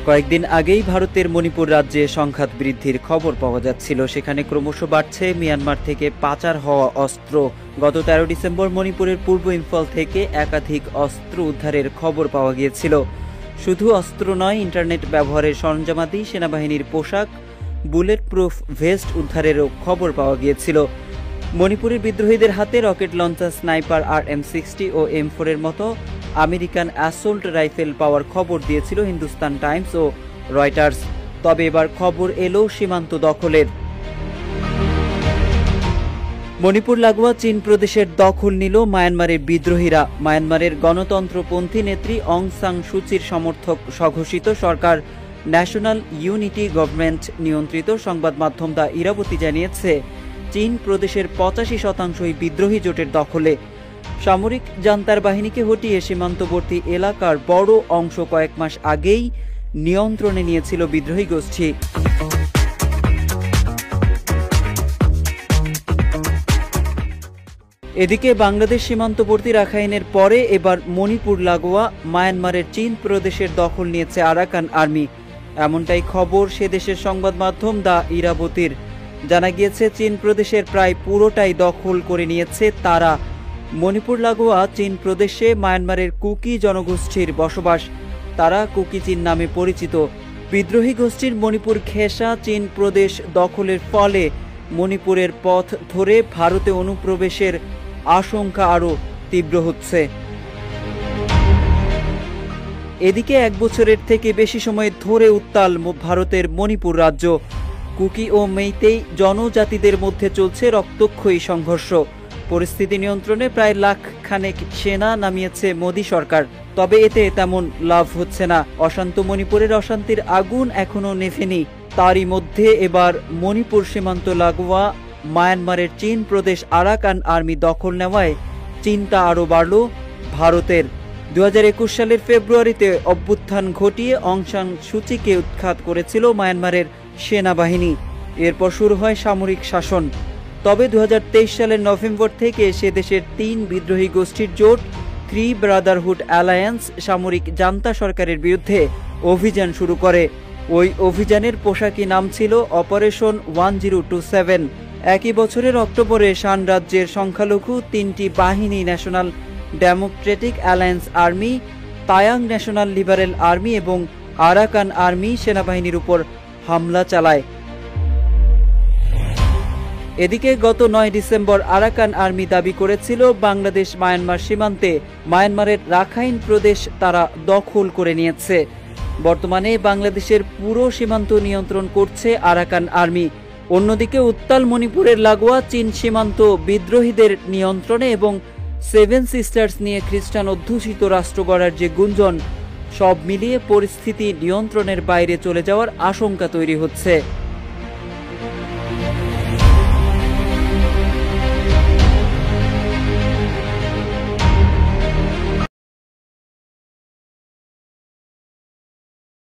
কয়েকদিন আগেই ভারতের মণিপুর রাজ্যে সংঘাত বৃদ্ধির খবর পাওয়া যাচ্ছিল। সেখানে ক্রমশ বাড়ছে মিয়ানমার থেকে পাচার হওয়া অস্ত্র। গত 13 ডিসেম্বর মণিপুরের পূর্ব ইম্ফল থেকে একাধিক অস্ত্র উদ্ধারের খবর পাওয়া গিয়েছিল। শুধু অস্ত্র নয়, ইন্টারনেট ব্যবহারের সরঞ্জামাদি, সেনাবাহিনীর পোশাক, বুলেট প্রুফ ভেস্ট উদ্ধারেরও খবর পাওয়া গিয়েছিল। মণিপুরের বিদ্রোহীদের হাতে রকেট লঞ্চার, স্নাইপার, RM-60 ও M4 এর মতো আমেরিকান অ্যাসল্ট রাইফেল পাওয়ার খবর দিয়েছিল হিন্দুস্তান টাইমস ও রয়টার্স। তবে এবার খবর এলো সীমান্ত দখলের। মণিপুর লাগোয়া চীন প্রদেশের দখল নিল মায়ানমারের বিদ্রোহীরা। মায়ানমারের গণতন্ত্রপন্থী নেত্রী অং সান সুচির সমর্থক স্বঘোষিত সরকার ন্যাশনাল ইউনিটি গভর্নমেন্ট নিয়ন্ত্রিত সংবাদ মাধ্যম দ্য ইরাবতী জানিয়েছে, চীন প্রদেশের 85% বিদ্রোহী জোটের দখলে। সামরিক জান্তার বাহিনীকে হটিয়ে সীমান্তবর্তী এলাকার বড় অংশ কয়েক মাস আগেই নিয়ন্ত্রণে নিয়েছিল বিদ্রোহী গোষ্ঠী। এদিকে বাংলাদেশ সীমান্তবর্তী রাখাইনের পরে এবার মণিপুর লাগোয়া মায়ানমারের চীন প্রদেশের দখল নিয়েছে আরাকান আর্মি। এমনটাই খবর সে দেশের সংবাদ মাধ্যম দ্য ইরাবতীর। জানা গিয়েছে, চীন প্রদেশের প্রায় পুরোটাই দখল করে নিয়েছে তারা। মণিপুর লাগোয়া চীন প্রদেশে মায়ানমারের কুকি জনগোষ্ঠীর বসবাস। তারা কুকি চীন নামে পরিচিত। বিদ্রোহী গোষ্ঠীর মণিপুর ঘেঁষা চীন প্রদেশ দখলের ফলে মণিপুরের পথ ধরে ভারতে অনুপ্রবেশের আশঙ্কা আরও তীব্র হচ্ছে। এদিকে 1 বছরের থেকে বেশি সময় ধরে উত্তাল ভারতের মণিপুর রাজ্য। কুকি ও মেইতেই জনজাতিদের মধ্যে চলছে রক্তক্ষয়ী সংঘর্ষ। পরিস্থিতি নিয়ন্ত্রণে প্রায় লাখখানেক সেনা নামিয়েছে মোদী সরকার। তবে এতে তেমন লাভ হচ্ছে না। অশান্ত মণিপুরের অশান্তির আগুন এখনো নেভেনি। তারই মধ্যে এবার মণিপুর সীমান্ত লাগোয়া মায়ানমারের চীন প্রদেশ আরাকান আর্মি দখল নেওয়ায় চিন্তা আরও বাড়ল ভারতের। 2021 সালের ফেব্রুয়ারিতে অভ্যুত্থান ঘটিয়ে অং সান সুচিকে উৎখাত করেছিল মায়ানমারের সেনাবাহিনী। এরপর শুরু হয় সামরিক শাসন। তবে 2023 সালের নভেম্বর থেকে সে দেশের 3 বিদ্রোহী গোষ্ঠীর জোট 3 ব্রাদারহুড অ্যালায়েন্স সামরিক জান্তা সরকারের বিরুদ্ধে অভিযান শুরু করে। ওই অভিযানের পোশাকি নাম ছিল অপারেশন 1027। একই বছরের অক্টোবরে শান রাজ্যের সংখ্যালঘু 3টি বাহিনী National Democratic Alliance Army, Ta'ang National Liberal Army এবং আরাকান আর্মি সেনাবাহিনীর উপর হামলা চালায়। এদিকে গত 9 ডিসেম্বর আরাকান আর্মি দাবি করেছিল, বাংলাদেশ মায়ানমার সীমান্তে মায়ানমারের রাখাইন প্রদেশ তারা দখল করে নিয়েছে। বর্তমানে বাংলাদেশের পুরো সীমান্ত নিয়ন্ত্রণ করছে আরাকান আর্মি। অন্যদিকে উত্তাল মণিপুরের লাগোয়া চীন সীমান্ত বিদ্রোহীদের নিয়ন্ত্রণে এবং 7 সিস্টার্স নিয়ে খ্রিস্টান অধ্যুষিত রাষ্ট্র গড়ার যে গুঞ্জন, সব মিলিয়ে পরিস্থিতি নিয়ন্ত্রণের বাইরে চলে যাওয়ার আশঙ্কা তৈরি হচ্ছে।